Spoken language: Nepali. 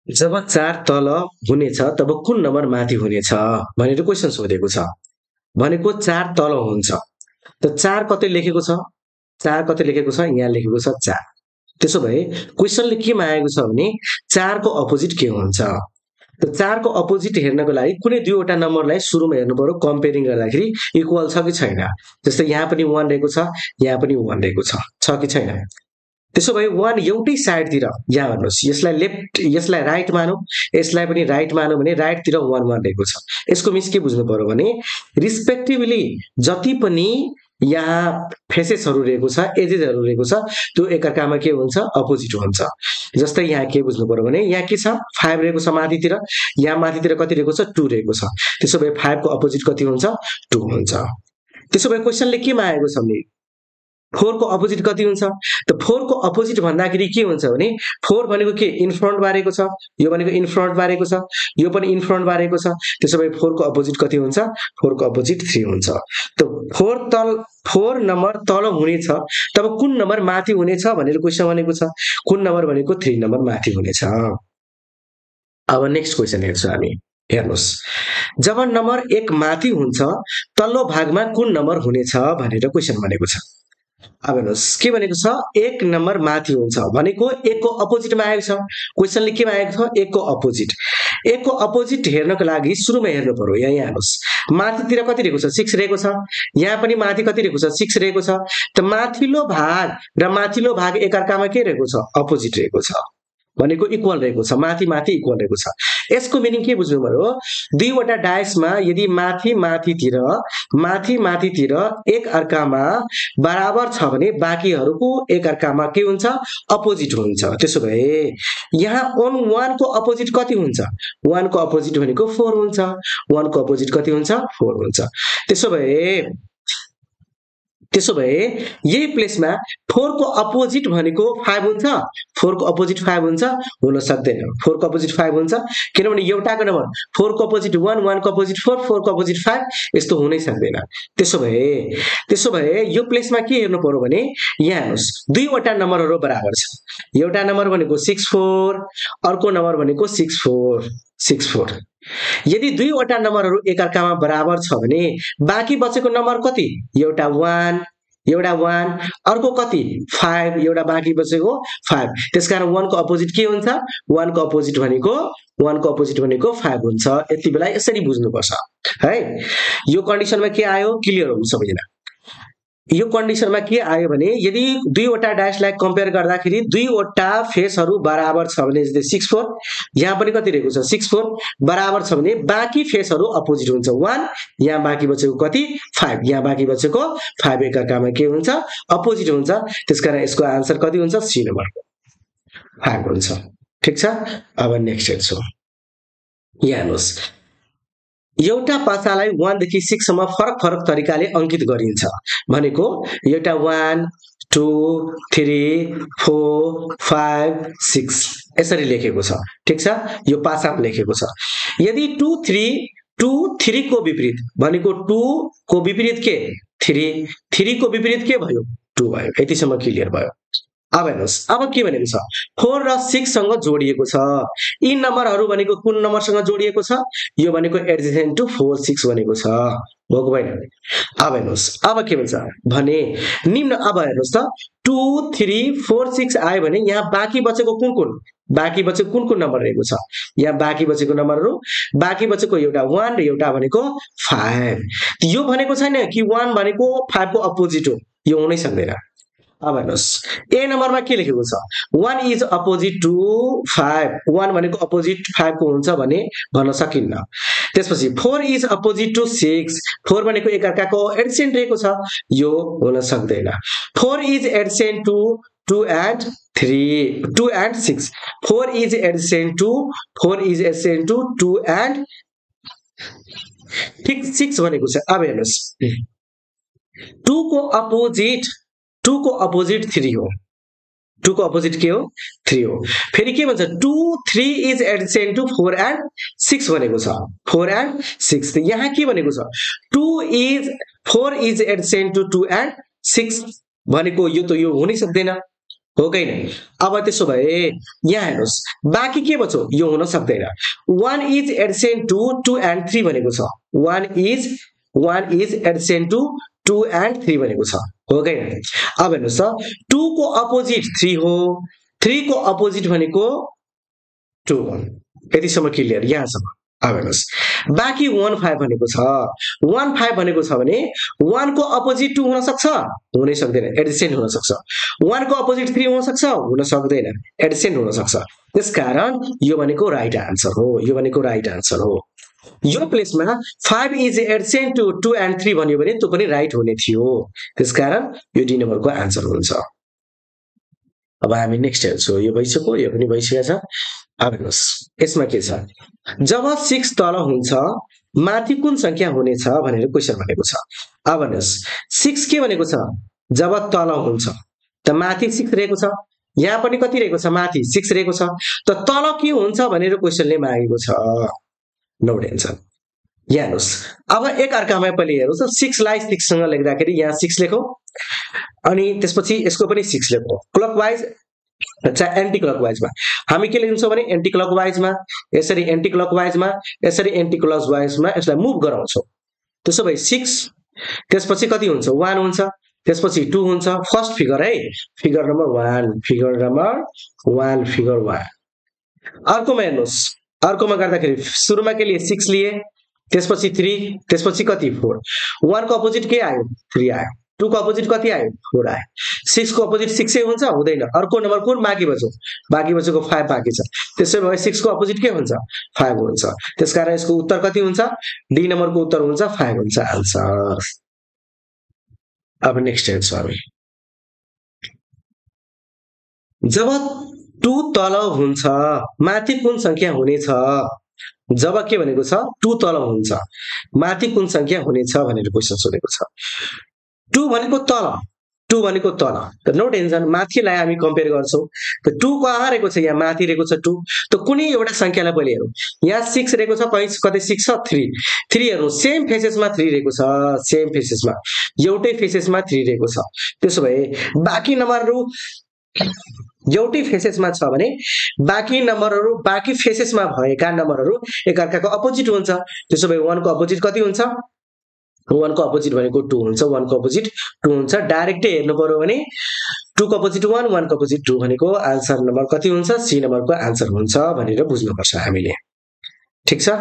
जब 4 तल हुनेछ तब कुन नम्बर माथि हुनेछ भनेर क्वेशन सोधेको छ। भनेको 4 तल हुन्छ। त 4 कतै लेखेको छ? 4 कतै लेखेको छ? यहाँ लेखेको छ 4। त्यसो भए क्वेशनले के मागेको छ भने 4 को अपोजिट के हुन्छ? त 4 को अपोजिट हेर्नको लागि कुनै दुईवटा नम्बरलाई सुरुमा हेर्नु पर्यो, कम्पेयरिङ गर्दाखेरि इक्वल छ कि छैन। जस्तै यहाँ पनि 1 रहेको छ, यहाँ पनि 1 रहेको छ कि छैन? त्यसो भए 1 एउटै साइडतिर, यहाँ हेर्नुहोस्, यसलाई लेफ्ट, यसलाई राइट मानौँ, यसलाई पनि राइट मानौँ भने राइटतिर 1 1 रहेको छ। यसको मिन्स के बुझ्नु पर्यो भने रिस्पेक्टिभली जति पनि यहाँ फेसेसहरू रहेको छ, एजेसहरू रहेको छ, त्यो एकअर्कामा के हुन्छ? अपोजिट हुन्छ। जस्तै यहाँ के बुझ्नु पर्यो भने यहाँ के छ? 5 रहेको छ माथितिर, यहाँ माथितिर कति रहेको छ? 2 रहेको छ। त्यसो भए 5 को अपोजिट कति हुन्छ? 2 हुन्छ। त्यसो भए क्वेशनले के मागेको छ भने 4 को अपोजिट कति हुन्छ? त 4 को अपोजिट भन्दाखेरि के हुन्छ भने 4 भनेको के? इन फ्रन्ट बारेको छ, यो भनेको इन फ्रन्ट बारेको छ, यो पनि इन फ्रन्ट बारेको छ। त्यसो भए 4 को अपोजिट कति हुन्छ? 4 को अपोजिट 3 हुन्छ। त 4 नम्बर तल हुनेछ तब कुन नम्बर माथि हुनेछ भनेर क्वेशन भनेको छ। कुन नम्बर भनेको 3 नम्बर माथि हुनेछ। अब नेक्स्ट क्वेशन हेर्छौँ हामी। हेर्नुहोस्, जब नम्बर 1 माथि हुन्छ तल्लो भागमा कुन नम्बर हुनेछ भनेर क्वेशन भनेको छ। अब हेर्नुहोस् के भनेको छ? 1 नम्बर माथि हुन्छ भनेको 1 को अपोजिट मागेको छ। क्वेशनले के मागेको छ? 1 को अपोजिट। 1 को अपोजिट हेर्नको लागि सुरुमा हेर्नु पर्यो। यहाँ हेर्नुहोस्, माथितिर कति रहेको छ? 6 रहेको छ। यहाँ पनि माथि कति रहेको छ? 6 रहेको छ। त माथिल्लो भाग र माथिल्लो भाग एकअर्कामा के रहेको छ? अपोजिट रहेको छ, भनेको इक्वल रहेको छ, माथि माथि इक्वल रहेको छ। यसको मिनिङ के बुझ्नु पर्यो? दुईवटा डायसमा यदि माथि माथितिर एक अर्कामा बराबर छ भने बाँकीहरूको एक अर्कामा के हुन्छ? अपोजिट हुन्छ। त्यसो भए यहाँ 1 को अपोजिट कति हुन्छ? 1 को अपोजिट भनेको 4 हुन्छ। 1 को अपोजिट कति हुन्छ? 4 हुन्छ। त्यसो भए यही प्लेसमा 4 को अपोजिट भनेको 5 हुन्छ। 4 को अपोजिट 5 हुन्छ? हुन सक्दैन। 4 को अपोजिट 5 हुन्छ किनभने एउटाको नम्बर 4 को अपोजिट 1, 1 को अपोजिट 4, 4 को अपोजिट 5 यस्तो हुनै सक्दैन। त्यसो भए यो प्लेसमा के हेर्नु पर्यो भने यहाँ हेर्नुहोस्, दुईवटा नम्बरहरू बराबर छ। एउटा नम्बर भनेको 64, अर्को नम्बर भनेको 64। यदि दुईवटा नम्बरहरू एकअर्कामा बराबर छ भने बाँकी बचेको नम्बर कति? एउटा 1, अर्को कति? 5, एउटा बाँकी बचेको 5। त्यसकारण 1 को अपोजिट के हुन्छ? 1 को अपोजिट भनेको 5 हुन्छ। यति बेला यसरी बुझ्नुपर्छ है। यो कन्डिसनमा के आयो? क्लियर हो सबैजना? यो कन्डिसनमा के आयो भने यदि दुईवटा डायसलाई कम्पेयर गर्दाखेरि दुईवटा फेसहरू बराबर छ भने, जस्तै 64 यहाँ पनि कति रहेको छ? 64 बराबर छ भने बाँकी फेसहरू अपोजिट हुन्छ। 1 यहाँ बाँकी बचेको कति? 5 यहाँ बाँकी बचेको 5 एकअर्कामा के हुन्छ? अपोजिट हुन्छ। त्यसकारण यसको आन्सर कति हुन्छ? सी नम्बरको 5 हुन्छ। ठिक छ। अब नेक्स्ट हेर्छौँ। यहाँ हेर्नुहोस्, एउटा पासालाई 1 देखि 6 सम्म फरक तरिकाले अंकित गरिन्छ भनेको एउटा 1 2 3 4 5 6 यसरी लेखेको छ। ठिक छ। यो पासामा लेखेको छ। यदि 2 3 को विपरीत भनेको 2 को विपरीत के? 3 को विपरीत के भयो? 2 भयो। यतिसम्म क्लियर भयो। अब हेर्नुहोस्, अब के भनेको छ? 4 र 6 सँग जोडिएको छ। यी नम्बरहरू भनेको कुन नम्बरसँग जोडिएको छ? यो भनेको एडजेसेन्ट टु 4 6 भनेको छ। हो कि भएन? अब हेर्नुहोस्, अब के भन्छ भने निम्न, अब हेर्नुहोस् त 2 3 4 6 आयो भने यहाँ बाँकी बचेको कुन नम्बर रहेको छ? यहाँ बाँकी बचेको नम्बरहरू, बाँकी बचेको एउटा 1 र एउटा भनेको 5। यो भनेको छैन कि 1 भनेको 5 को अपोजिट हो, यो हुनै सक्दैन। अब हेर्नुहोस्, ए नम्बरमा के लेखेको छ? 1 इज अपोजिट टु 5। 1 भनेको अपोजिट 5 को हुन्छ भने भन्न सकिन्न। त्यसपछि 4 इज अपोजिट टु 6। 4 भनेको एकअर्काको एडजेसेन्ट रहेको छ, यो हुन सक्दैन। 4 is adjacent to 2 and 6। 4 is adjacent to 2 and ठीक 6 भनेको छ। अब हेर्नुहोस्, 2 को अपोजिट 3 हो। 2 को अपोजिट के हो? 3 हो। फेरि के भन्छ? 2 3 इज एडजेसेन्ट टु 4 and 6 भनेको छ। 4 and 6 त यहाँ के भनेको छ? 4 इज एडजेसेन्ट टु 2 and 6 भनेको यो हुनै सक्दैन। हो कि हैन? अब त्यसो भए यहाँ हेर्नुस् बाँकी के बच्यो यो हुन सक्दैन 1 इज एडिसन टु 2 एन्ड 3 भनेको छ 1 इज एडिसन टु 2 एन्ड 3 भनेको छ हो कि हैन? अब हेर्नुस् त 2 को अपोजिट 3 हो 3 को अपोजिट भनेको 2 हो यतिसम्म क्लियर यहाँसम्म अब हेर्नुस् बाँकी 1 5 भनेको छ 1 5 भनेको छ भने 1 को अपोजिट 2 हुन सक्छ हुनै सक्दैन एडिसन हुन सक्छ 1 को अपोजिट 3 हुन सक्छ हुन सक्दैन एडिसन हुन सक्छ त्यसकारण यो भनेको राइट आन्सर हो यो भनेको राइट आन्सर हो यो प्लेसमा 5 इज एडिसन टु 2 एन्ड 3 भन्यो भने त्यो पनि राइट हुने थियो त्यसकारण यो डी नम्बरको आन्सर हुन्छ अब हामी नेक्स्ट हेर्छौँ यो भइसक्यो यो पनि भइसकेको छ अब हेर्नुहोस् यसमा के छ जब 6 तल हुन्छ माथि कुन संख्या हुनेछ भनेर क्वेशन भनेको छ अब हेर्नुहोस् 6 के भनेको छ जब तल हुन्छ त माथि 6 रहेको छ यहाँ पनि कति रहेको छ माथि 6 रहेको छ त तल के हुन्छ भनेर क्वेशनले मागेको छ नोट एन्सर यहाँ हेर्नुहोस् अब एक अर्कामा पहिले हेर्नुहोस् 6 लाई 6 सँग लेख्दाखेरि यहाँ 6 लेखौं अनि त्यसपछि यसको पनि 6 लेखौं क्लकवाइज अच्छा एन्टी क्लकवाइजमा हामी के लेख्छौं भने एन्टी क्लकवाइजमा यसरी एन्टी क्लकवाइजमा यसरी एन्टी क्लकवाइजमा यसलाई मुभ गराउँछौं त्यसो भए 6 त्यसपछि कति हुन्छ 1 हुन्छ त्यसपछि 2 हुन्छ फर्स्ट फिगर है figure number 1 figure number 1 figure 1 अर्कोमा हेर्नुस् अर्कोमा गर्दाखेरि सुरुमा के लिए 6 लिए त्यसपछि 3 त्यसपछि कति 4 1 को अपोजिट के आयो 3 आयो 2 को अपोजिट कति आयो 4 आयो 6 को अपोजिट 6 ए हुन्छ हुँदैन अर्को नम्बर कुन बाँकी बचेको 5 बाँकी छ त्यसै भए 6 को अपोजिट के हुन्छ 5 हुन्छ त्यसकारण यसको उत्तर कति हुन्छ डी नम्बरको उत्तर हुन्छ 5 हुन्छ आन्सर अब नेक्स्ट हेर्छौं हामी जब 2 तल हुन्छ माथि कुन संख्या हुनेछ जब के भनेको छ 2 तल हुन्छ माथि कुन संख्या हुनेछ भनेर क्वेशन सोधेको छ 2 भनेको तल त नो टेन्सन माथिलाई हामी कम्पेयर गर्छौं त 2 कहाँ रहेको छ यहाँ माथि रहेको छ 2 त कुनै एउटा संख्यालाई पहिले हेरौं यहाँ 6 रहेको छ कतै 6 छ 3 हेरौं सेम फेसेसमा 3 रहेको छ सेम फेसेसमा एउटै फेसेसमा 3 रहेको छ त्यसो भए बाँकी नम्बरहरु एउटै फेसेसमा छ भने बाँकी नम्बरहरु बाँकी फेसेसमा भएका नम्बरहरु एकअर्काको अपोजिट हुन्छ त्यसो भए 1 को अपोजिट कति हुन्छ 1 को अपोजिट भनेको 2 हुन्छ 1 को अपोजिट 2 हुन्छ डाइरेक्टै हेर्नु पर्यो भने 2 को अपोजिट 1 1 को अपोजिट 2 भनेको आन्सर नम्बर कति हुन्छ सी नम्बरको आन्सर हुन्छ भनेर बुझ्नुपर्छ हामीले ठीक छ